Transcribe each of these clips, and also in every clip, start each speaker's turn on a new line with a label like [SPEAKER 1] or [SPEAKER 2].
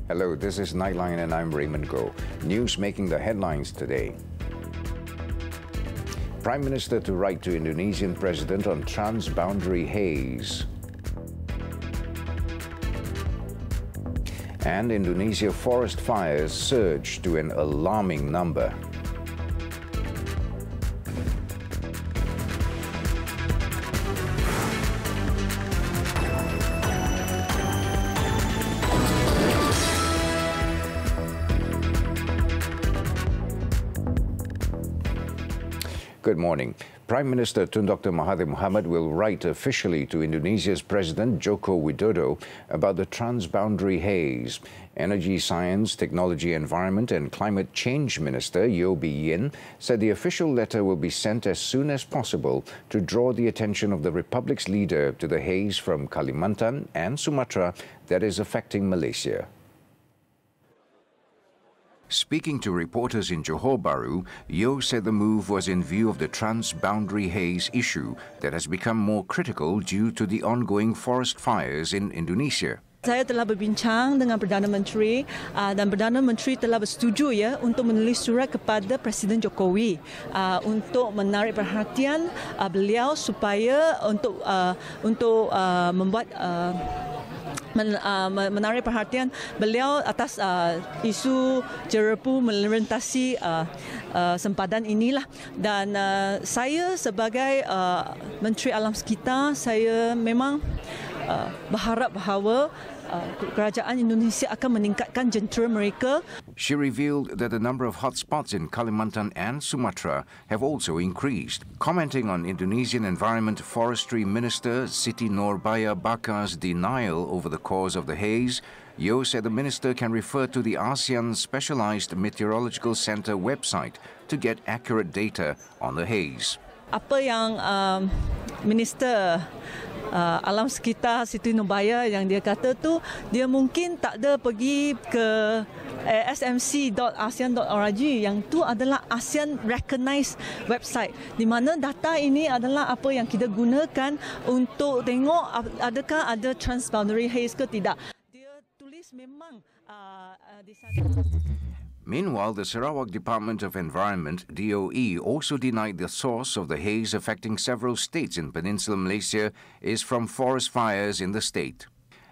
[SPEAKER 1] Hello, this is Nightline and I'm Raymond Goh. News making the headlines today. Prime Minister to write to Indonesian President on transboundary haze. And Indonesia forest fires surge to an alarming number. Good morning. Prime Minister Tun Dr. Mahathir Mohamad will write officially to Indonesia's President Joko Widodo about the transboundary haze. Energy, Science, Technology, Environment and Climate Change Minister Yeo Bee Yin said the official letter will be sent as soon as possible to draw the attention of the Republic's leader to the haze from Kalimantan and Sumatra that is affecting Malaysia. Speaking to reporters in Johor Bahru, Yeo said the move was in view of the transboundary haze issue that has become more critical due to the ongoing forest fires in Indonesia.
[SPEAKER 2] Saya telah berbincang dengan Perdana Menteri dan Perdana Menteri telah bersetuju untuk menulis surat kepada Presiden Jokowi untuk menarik perhatian beliau supaya untuk membuat menarik perhatian beliau atas isu jerepu melintasi sempadan inilah, dan saya sebagai Menteri Alam Sekitar saya memang berharap bahawa kerajaan Indonesia akan meningkatkan jentera mereka.
[SPEAKER 1] She revealed that the number of hotspots in Kalimantan and Sumatra have also increased. Commenting on Indonesian Environment Forestry Minister Siti Nurbaya Bakar's denial over the cause of the haze, Yeo said the minister can refer to the ASEAN Specialized Meteorological Center website to get accurate data on the haze.
[SPEAKER 2] Apa yang Minister Alam Sekitar Siti Nurbaya yang dia kata tu, dia mungkin tak ada pergi ke smc.asean.org, yang tu adalah ASEAN recognized website di mana data ini adalah apa yang kita gunakan untuk tengok adakah ada transboundary haze ke tidak. Dia tulis memang di sana.
[SPEAKER 1] Meanwhile, the Sarawak Department of Environment, DOE, also denied the source of the haze affecting several states in Peninsular Malaysia is from forest fires in the state.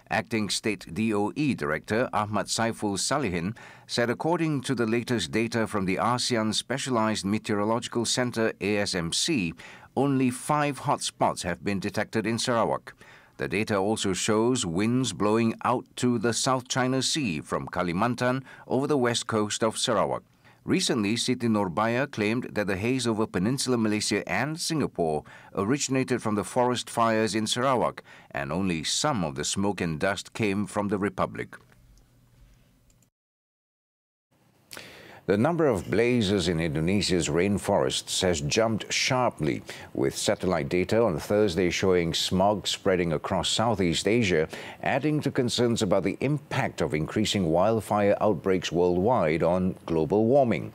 [SPEAKER 1] Acting State DOE Director Ahmad Saiful Salihin said according to the latest data from the ASEAN Specialized Meteorological Center, ASMC, only 5 hotspots have been detected in Sarawak. The data also shows winds blowing out to the South China Sea from Kalimantan over the west coast of Sarawak. Recently, Siti Nurbaya claimed that the haze over Peninsular Malaysia and Singapore originated from the forest fires in Sarawak, and only some of the smoke and dust came from the Republic. The number of blazes in Indonesia's rainforests has jumped sharply, with satellite data on Thursday showing smog spreading across Southeast Asia, adding to concerns about the impact of increasing wildfire outbreaks worldwide on global warming.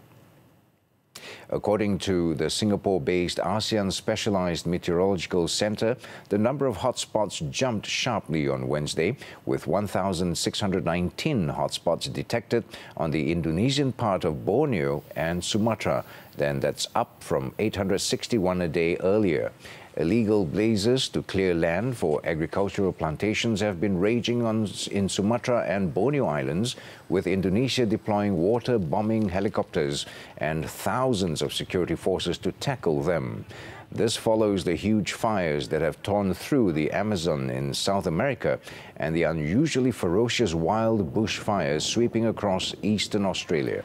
[SPEAKER 1] According to the Singapore-based ASEAN Specialized Meteorological Center, the number of hotspots jumped sharply on Wednesday, with 1,619 hotspots detected on the Indonesian part of Borneo and Sumatra. Then that's up from 861 a day earlier. Illegal blazes to clear land for agricultural plantations have been raging in Sumatra and Borneo Islands, with Indonesia deploying water-bombing helicopters and thousands of security forces to tackle them. This follows the huge fires that have torn through the Amazon in South America and the unusually ferocious wild bushfires sweeping across eastern Australia.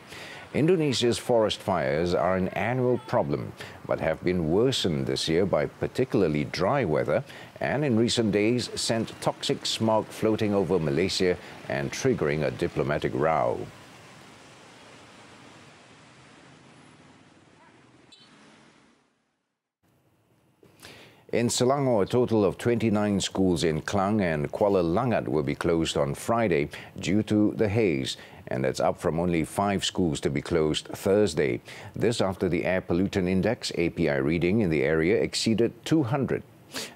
[SPEAKER 1] Indonesia's forest fires are an annual problem, but have been worsened this year by particularly dry weather and in recent days sent toxic smog floating over Malaysia and triggering a diplomatic row. In Selangor, a total of 29 schools in Klang and Kuala Langat will be closed on Friday due to the haze, and that's up from only 5 schools to be closed Thursday. This after the Air Pollutant Index, API, reading in the area exceeded 200.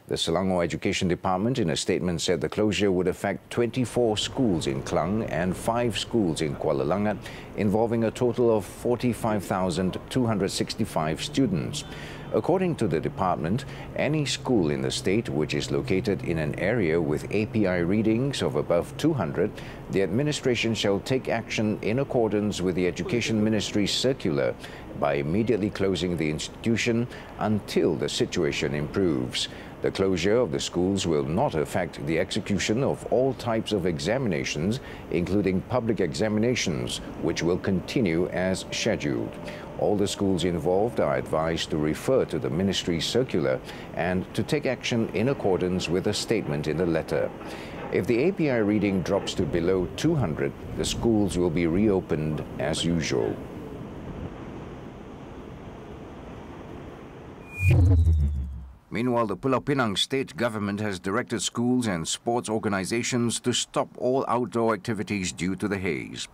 [SPEAKER 1] The Selangor Education Department in a statement said the closure would affect 24 schools in Klang and 5 schools in Kuala Langat, involving a total of 45,265 students. According to the department, any school in the state which is located in an area with API readings of above 200, the administration shall take action in accordance with the Education Ministry's circular by immediately closing the institution until the situation improves. The closure of the schools will not affect the execution of all types of examinations, including public examinations, which will continue as scheduled. All the schools involved are advised to refer to the ministry's circular and to take action in accordance with the statement in the letter. If the API reading drops to below 200, the schools will be reopened as usual. Meanwhile, the Pulau Penang state government has directed schools and sports organizations to stop all outdoor activities due to the haze.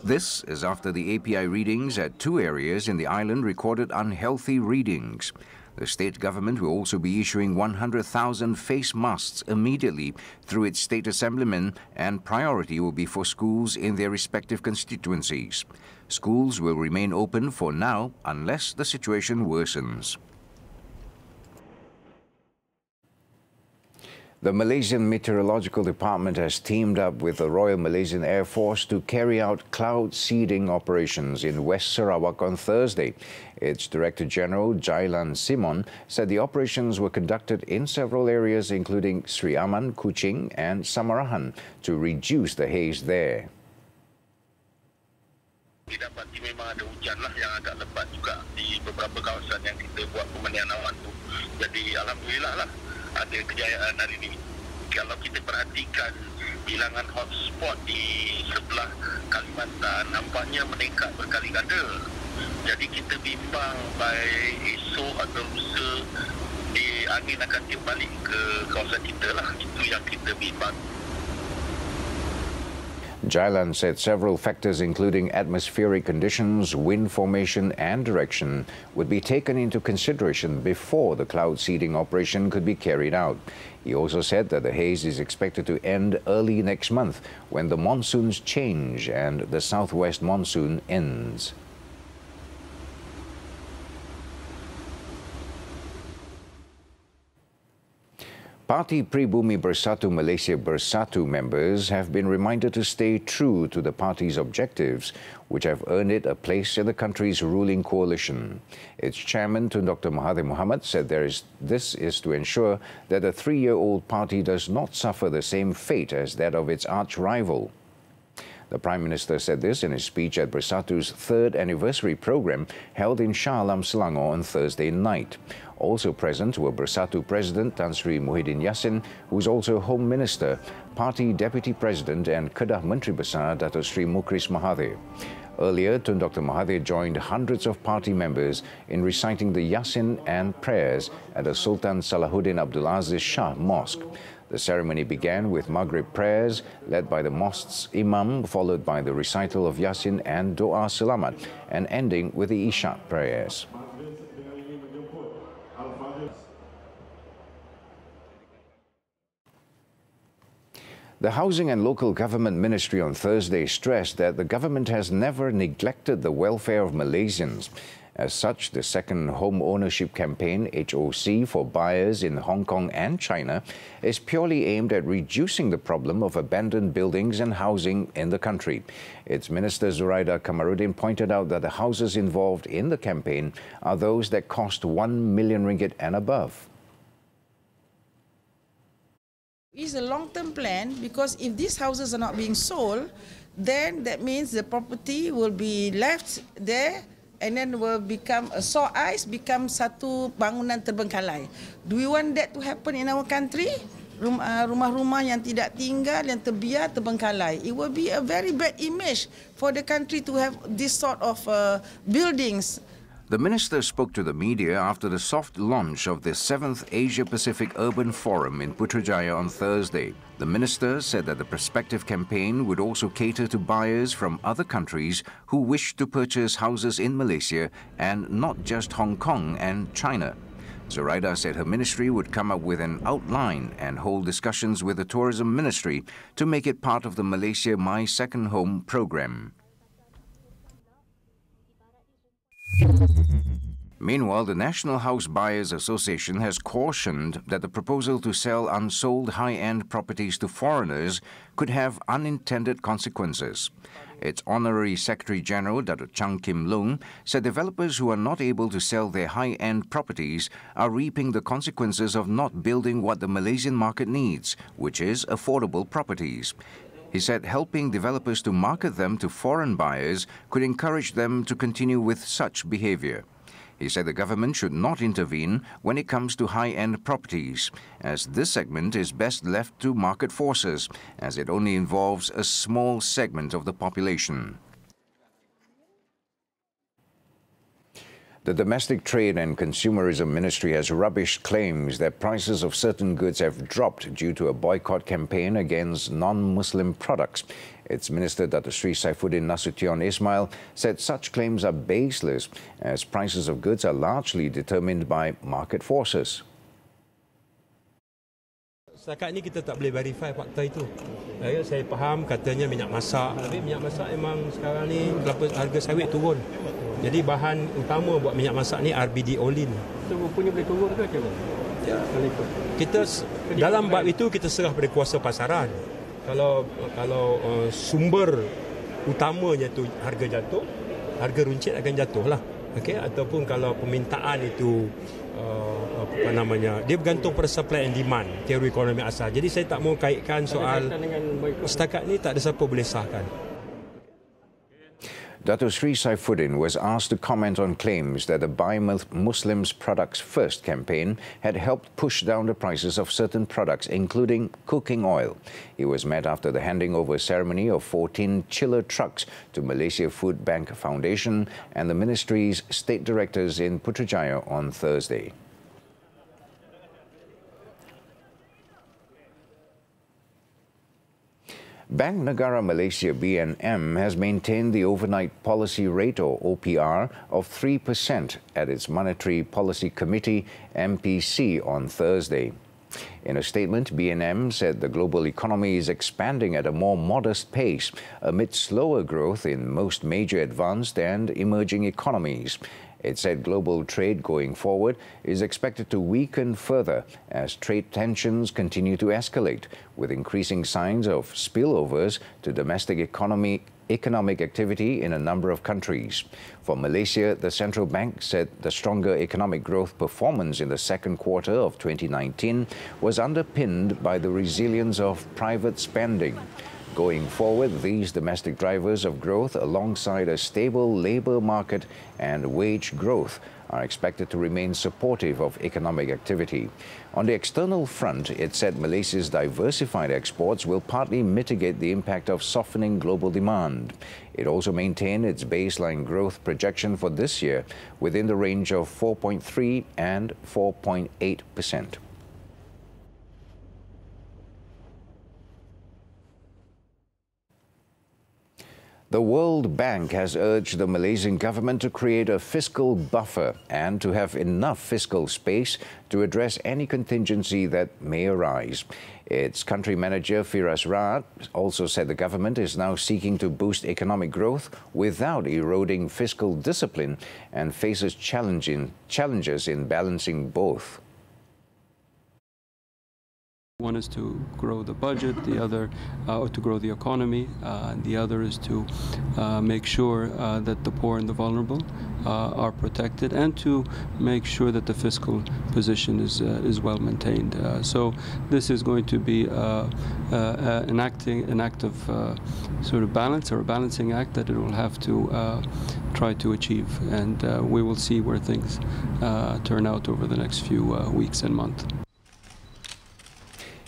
[SPEAKER 1] This is after the API readings at 2 areas in the island recorded unhealthy readings. The state government will also be issuing 100,000 face masks immediately through its state assemblymen, and priority will be for schools in their respective constituencies. Schools will remain open for now unless the situation worsens. The Malaysian Meteorological Department has teamed up with the Royal Malaysian Air Force to carry out cloud seeding operations in West Sarawak on Thursday. Its Director General, Jailan Simon, said the operations were conducted in several areas including Sri Aman, Kuching and Samarahan to reduce the haze there.
[SPEAKER 3] Didapati memang ada hujan lah yang agak lebat juga di beberapa kawasan yang kita buat pemandian awan tu. Jadi alhamdulillah lah ada kejayaan hari ini. Kalau kita perhatikan bilangan hotspot di sebelah Kalimantan nampaknya meningkat berkali ganda. Jadi kita bimbang baik esok atau lusa angin akan tiup balik ke kawasan kita lah. Itu yang kita bimbang.
[SPEAKER 1] Jailan said several factors including atmospheric conditions, wind formation and direction would be taken into consideration before the cloud seeding operation could be carried out. He also said that the haze is expected to end early next month when the monsoons change and the southwest monsoon ends. Parti Pribumi Bersatu Malaysia Bersatu members have been reminded to stay true to the party's objectives, which have earned it a place in the country's ruling coalition. Its chairman, Tun Dr. Mahathir Mohamad, said this is to ensure that the 3-year-old party does not suffer the same fate as that of its arch-rival. The Prime Minister said this in his speech at Bersatu's 3rd anniversary program held in Shah Alam, Selangor on Thursday night. Also present were Bersatu President Tan Sri Muhyiddin Yassin, who is also Home Minister, Party Deputy President and Kedah Menteri Besar Dato Sri Mukris Mahathir. Earlier, Tun Dr. Mahathir joined hundreds of party members in reciting the Yasin and prayers at the Sultan Salahuddin Abdul Aziz Shah Mosque. The ceremony began with Maghrib prayers led by the mosque's imam, followed by the recital of Yasin and Doa Selamat, and ending with the Isha prayers. The Housing and Local Government Ministry on Thursday stressed that the government has never neglected the welfare of Malaysians. As such, the second home ownership campaign, HOC, for buyers in Hong Kong and China is purely aimed at reducing the problem of abandoned buildings and housing in the country. Its Minister Zuraida Kamaruddin pointed out that the houses involved in the campaign are those that cost 1 million ringgit and above.
[SPEAKER 4] It's a long-term plan because if these houses are not being sold, then that means the property will be left there and then will become a sore eyes, become satu bangunan terbengkalai. Do we want that to happen in our country? Rumah-rumah yang tidak tinggal, yang terbiar, terbengkalai. It will be a very bad image for the country to have this sort of buildings.
[SPEAKER 1] The minister spoke to the media after the soft launch of the 7th Asia-Pacific Urban Forum in Putrajaya on Thursday. The minister said that the prospective campaign would also cater to buyers from other countries who wish to purchase houses in Malaysia and not just Hong Kong and China. Zoraida said her ministry would come up with an outline and hold discussions with the Tourism Ministry to make it part of the Malaysia My Second Home program. Meanwhile, the National House Buyers Association has cautioned that the proposal to sell unsold high-end properties to foreigners could have unintended consequences. Its Honorary Secretary-General, Dr. Chang Kim Loong, said developers who are not able to sell their high-end properties are reaping the consequences of not building what the Malaysian market needs, which is affordable properties. He said helping developers to market them to foreign buyers could encourage them to continue with such behavior. He said the government should not intervene when it comes to high-end properties, as this segment is best left to market forces, as it only involves a small segment of the population. The Domestic Trade and Consumerism Ministry has rubbished claims that prices of certain goods have dropped due to a boycott campaign against non-Muslim products. Its Minister, Dr. Sri Saifuddin Nasution Ismail, said such claims are baseless, as prices of goods are largely determined by market forces.
[SPEAKER 5] Setakat ini kita tak boleh verify fakta itu. Saya faham katanya minyak masak, tapi minyak masak memang sekarang ni harga sawit turun. Jadi bahan utama buat minyak masak ni RBD olin. Itu punya boleh turun ke macam mana? Ya, kita dalam bab itu kita serah pada kuasa pasaran. Kalau sumber utamanya tu harga jatuh, harga runcit akan jatuhlah. Okey, ataupun kalau permintaan itu dia bergantung pada supply and demand, teori ekonomi asal. Jadi saya tak mau kaitkan soal setakat ni tak ada siapa boleh sahkan.
[SPEAKER 1] Dr. Sri Saifuddin was asked to comment on claims that the Buy Muslims Products First campaign had helped push down the prices of certain products, including cooking oil. He was met after the handing over ceremony of 14 chiller trucks to Malaysia Food Bank Foundation and the ministry's state directors in Putrajaya on Thursday. Bank Negara Malaysia BNM has maintained the overnight policy rate, or OPR, of 3% at its Monetary Policy Committee MPC on Thursday. In a statement, BNM said the global economy is expanding at a more modest pace amid slower growth in most major advanced and emerging economies. It said global trade going forward is expected to weaken further as trade tensions continue to escalate, with increasing signs of spillovers to domestic economic activity in a number of countries. For Malaysia, the central bank said the stronger economic growth performance in the second quarter of 2019 was underpinned by the resilience of private spending. Going forward, these domestic drivers of growth, alongside a stable labour market and wage growth, are expected to remain supportive of economic activity. On the external front, it said Malaysia's diversified exports will partly mitigate the impact of softening global demand. It also maintained its baseline growth projection for this year within the range of 4.3 and 4.8%. The World Bank has urged the Malaysian government to create a fiscal buffer and to have enough fiscal space to address any contingency that may arise. Its country manager, Firas Raad, also said the government is now seeking to boost economic growth without eroding fiscal discipline and faces challenges in balancing both.
[SPEAKER 6] One is to grow the budget, the other to grow the economy, and the other is to make sure that the poor and the vulnerable are protected, and to make sure that the fiscal position is well maintained. So this is going to be an act of sort of balance, or a balancing act that it will have to try to achieve, and we will see where things turn out over the next few weeks and months.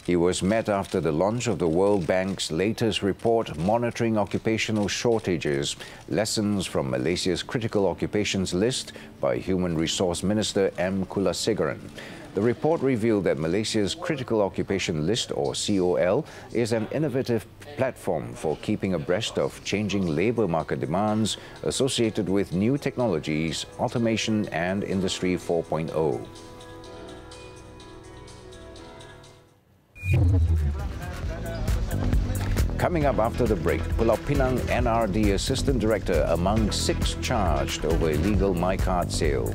[SPEAKER 1] He was met after the launch of the World Bank's latest report monitoring occupational shortages, lessons from Malaysia's critical occupations list by Human Resource Minister M. Kulasegaran. The report revealed that Malaysia's critical occupation list, or COL, is an innovative platform for keeping abreast of changing labour market demands associated with new technologies, automation and Industry 4.0. Coming up after the break, Pulau Pinang NRD Assistant Director among 6 charged over illegal MyCard sale.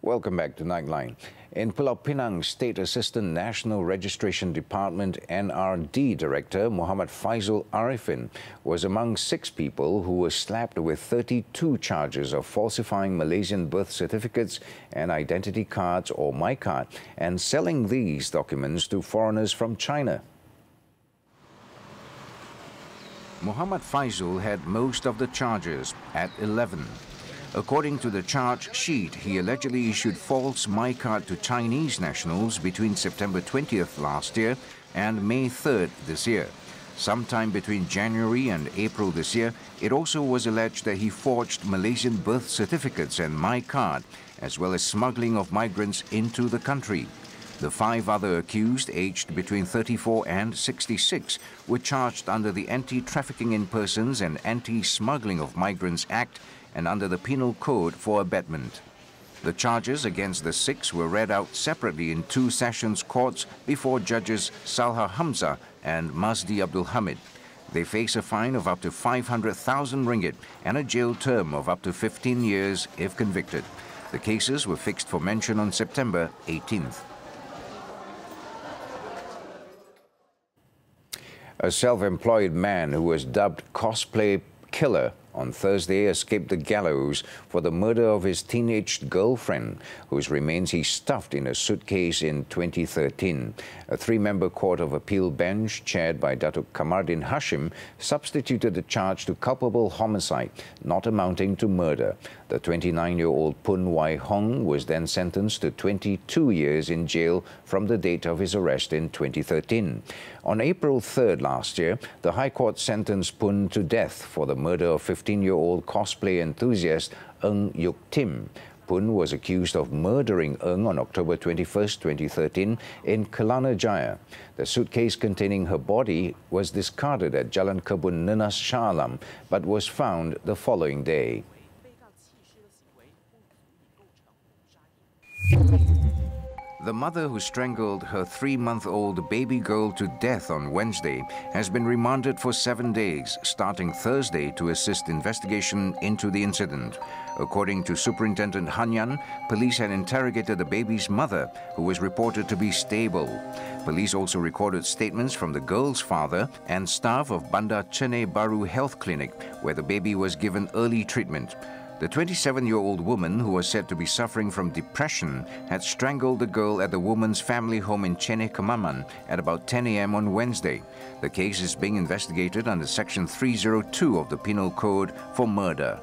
[SPEAKER 1] Welcome back to Nightline. In Pulau Pinang, State Assistant National Registration Department NRD Director Muhammad Faizul Arifin was among 6 people who were slapped with 32 charges of falsifying Malaysian birth certificates and identity cards or MyCard and selling these documents to foreigners from China. Muhammad Faizul had most of the charges at 11. According to the charge sheet, he allegedly issued false MyCard to Chinese nationals between September 20th last year and May 3rd this year. Sometime between January and April this year, it also was alleged that he forged Malaysian birth certificates and MyCard, as well as smuggling of migrants into the country. The 5 other accused, aged between 34 and 66, were charged under the Anti-Trafficking in Persons and Anti-Smuggling of Migrants Act and under the Penal Code for abetment. The charges against the 6 were read out separately in 2 sessions courts before judges Salha Hamzah and Mazdi Abdul Hamid. They face a fine of up to 500,000 ringgit and a jail term of up to 15 years if convicted. The cases were fixed for mention on September 18th. A self-employed man who was dubbed Cosplay Killer on Thursday escaped the gallows for the murder of his teenage girlfriend, whose remains he stuffed in a suitcase in 2013. A 3-member Court of Appeal bench, chaired by Datuk Kamardin Hashim, substituted the charge to culpable homicide, not amounting to murder. The 29-year-old Pun Wai Hong was then sentenced to 22 years in jail from the date of his arrest in 2013. On April 3rd last year, the High Court sentenced Pun to death for the murder of 15-year-old cosplay enthusiast Ng Yuk Tim. Pun was accused of murdering Ng on October 21, 2013 in Kelana Jaya. The suitcase containing her body was discarded at Jalan Kebun Nenas Shah Alam, but was found the following day. The mother who strangled her 3-month-old baby girl to death on Wednesday has been remanded for 7 days, starting Thursday, to assist investigation into the incident. According to Superintendent Hanyan, police had interrogated the baby's mother, who was reported to be stable. Police also recorded statements from the girl's father and staff of Bandar Chennai Baru Health Clinic, where the baby was given early treatment. The 27-year-old woman, who was said to be suffering from depression, had strangled the girl at the woman's family home in Chennai Kemaman at about 10 a.m. on Wednesday. The case is being investigated under Section 302 of the Penal Code for murder.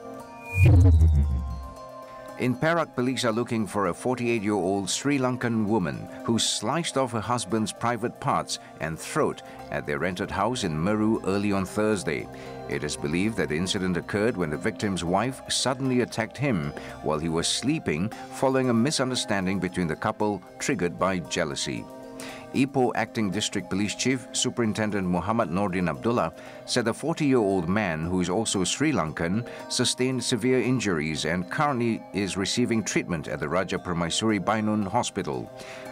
[SPEAKER 1] In Perak, police are looking for a 48-year-old Sri Lankan woman who sliced off her husband's private parts and throat at their rented house in Meru early on Thursday. It is believed that the incident occurred when the victim's wife suddenly attacked him while he was sleeping, following a misunderstanding between the couple triggered by jealousy. Ipoh Acting District Police Chief Superintendent Muhammad Nordin Abdullah said the 40-year-old man, who is also Sri Lankan, sustained severe injuries and currently is receiving treatment at the Raja Permaisuri Bainun Hospital.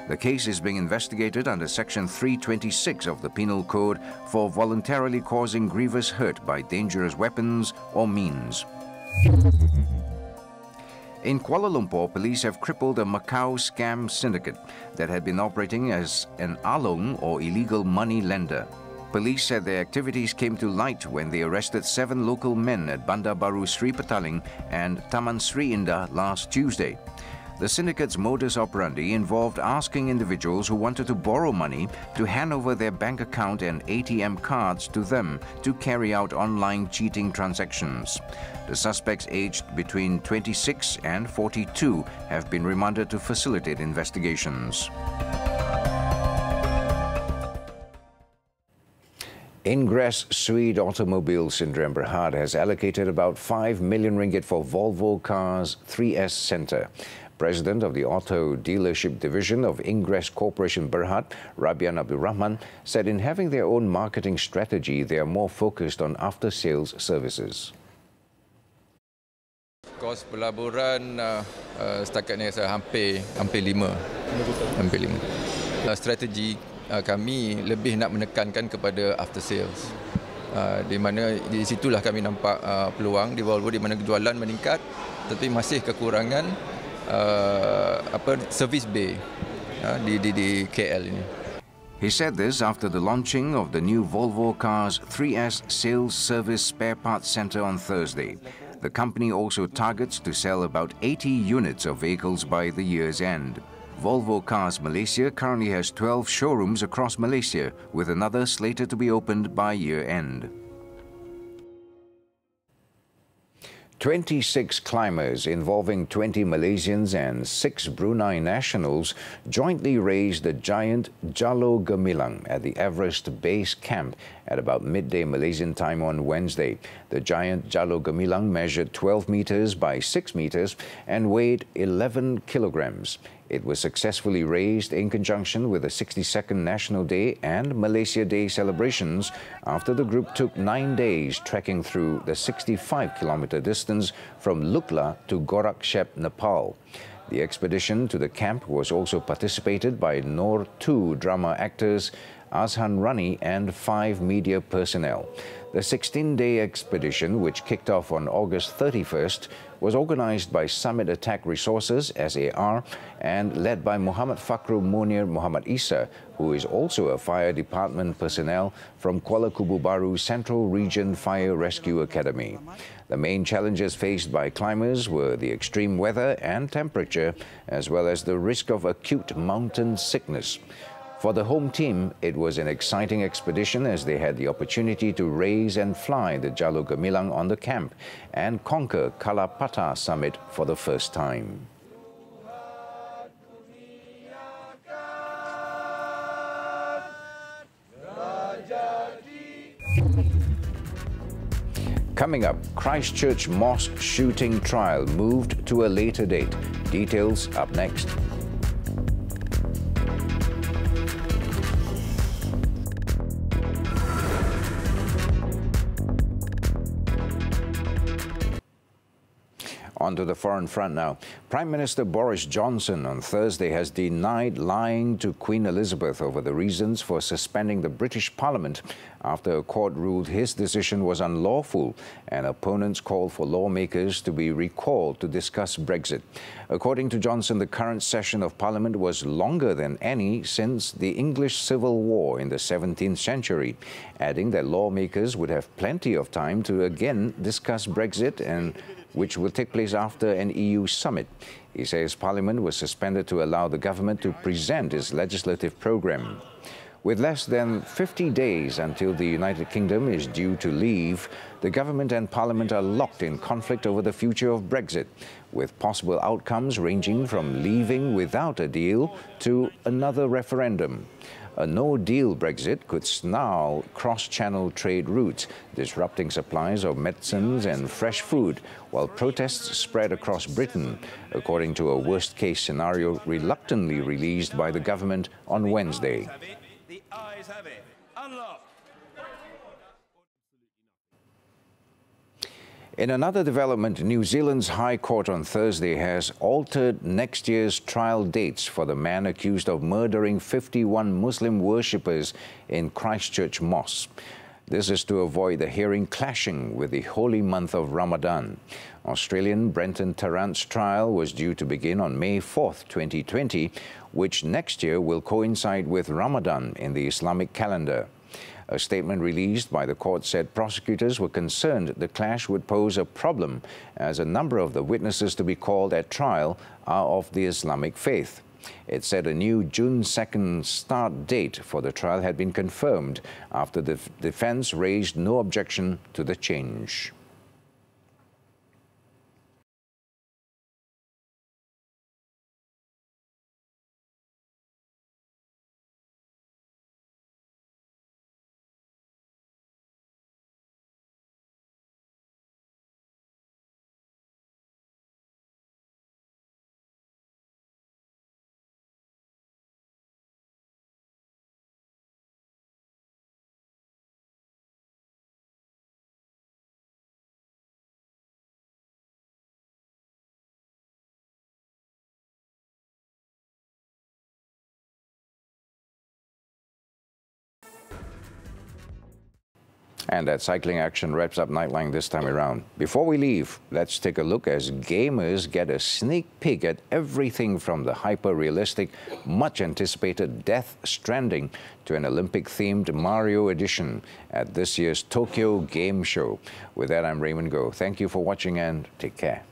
[SPEAKER 1] The case is being investigated under Section 326 of the Penal Code for voluntarily causing grievous hurt by dangerous weapons or means. In Kuala Lumpur, police have crippled a Macau scam syndicate that had been operating as an along or illegal money lender. Police said their activities came to light when they arrested 7 local men at Bandar Baru Sri Petaling and Taman Sri Indah last Tuesday. The syndicate's modus operandi involved asking individuals who wanted to borrow money to hand over their bank account and ATM cards to them to carry out online cheating transactions. The suspects, aged between 26 and 42, have been remanded to facilitate investigations. Ingress Suede Automobiles in Berhad has allocated about 5 million ringgit for Volvo Cars 3S Centre. President of the Auto Dealership Division of Ingress Corporation Berhad, Rabian Abdul Rahman, said in having their own marketing strategy, they are more focused on after-sales services.
[SPEAKER 7] kos pelaburan setakat ni saya hampir 5. Strategi kami lebih nak menekankan kepada after sales. Di mana di situlah kami nampak peluang di Volvo, di mana jualan meningkat tetapi masih kekurangan service bay di KL ini.
[SPEAKER 1] He said this after the launching of the new Volvo Cars 3S Sales Service Spare Parts Centre on Thursday. The company also targets to sell about 80 units of vehicles by the year's end. Volvo Cars Malaysia currently has 12 showrooms across Malaysia, with another slated to be opened by year end. 26 climbers involving 20 Malaysians and 6 Brunei nationals jointly raised the giant jalloo gamelon at the Everest Base Camp at about midday Malaysian time on Wednesday. The giant jalloo gamelon measured 12 meters by 6 meters and weighed 11 kilograms. It was successfully raised in conjunction with the 62nd National Day and Malaysia Day celebrations after the group took 9 days trekking through the 65-kilometer distance from Lukla to Gorakshep, Nepal. The expedition to the camp was also participated by Noor 2 drama actors, Azhan Rani and 5 media personnel. The 16-day expedition, which kicked off on August 31st, was organized by Summit Attack Resources, SAR, and led by Muhammad Fakrul Munir Muhammad Isa, who is also a fire department personnel from Kuala Kubu Baru Central Region Fire Rescue Academy. The main challenges faced by climbers were the extreme weather and temperature, as well as the risk of acute mountain sickness. For the home team, it was an exciting expedition as they had the opportunity to raise and fly the jalloo gamelon on the camp and conquer Kalapata summit for the first time. Coming up, Christchurch mosque shooting trial moved to a later date. Details up next. On to the foreign front now. Prime Minister Boris Johnson on Thursday has denied lying to Queen Elizabeth over the reasons for suspending the British Parliament after a court ruled his decision was unlawful and opponents called for lawmakers to be recalled to discuss Brexit. According to Johnson, the current session of Parliament was longer than any since the English Civil War in the 17th century, adding that lawmakers would have plenty of time to again discuss Brexit, and which will take place after an EU summit. He says Parliament was suspended to allow the government to present its legislative programme. With less than 50 days until the United Kingdom is due to leave, the government and Parliament are locked in conflict over the future of Brexit, with possible outcomes ranging from leaving without a deal to another referendum. A no-deal Brexit could snarl cross-channel trade routes, disrupting supplies of medicines and fresh food, while protests spread across Britain, according to a worst-case scenario reluctantly released by the government on Wednesday.
[SPEAKER 8] The eyes have it. Unlock.
[SPEAKER 1] In another development, New Zealand's High Court on Thursday has altered next year's trial dates for the man accused of murdering 51 Muslim worshippers in Christchurch Mosque. This is to avoid the hearing clashing with the holy month of Ramadan. Australian Brenton Tarrant's trial was due to begin on May 4th, 2020, which next year will coincide with Ramadan in the Islamic calendar. A statement released by the court said prosecutors were concerned the clash would pose a problem as a number of the witnesses to be called at trial are of the Islamic faith. It said a new June 2nd start date for the trial had been confirmed after the defense raised no objection to the change. And that cycling action wraps up Nightline this time around. Before we leave, let's take a look as gamers get a sneak peek at everything from the hyper-realistic, much-anticipated Death Stranding to an Olympic-themed Mario edition at this year's Tokyo Game Show. With that, I'm Raymond Goh. Thank you for watching and take care.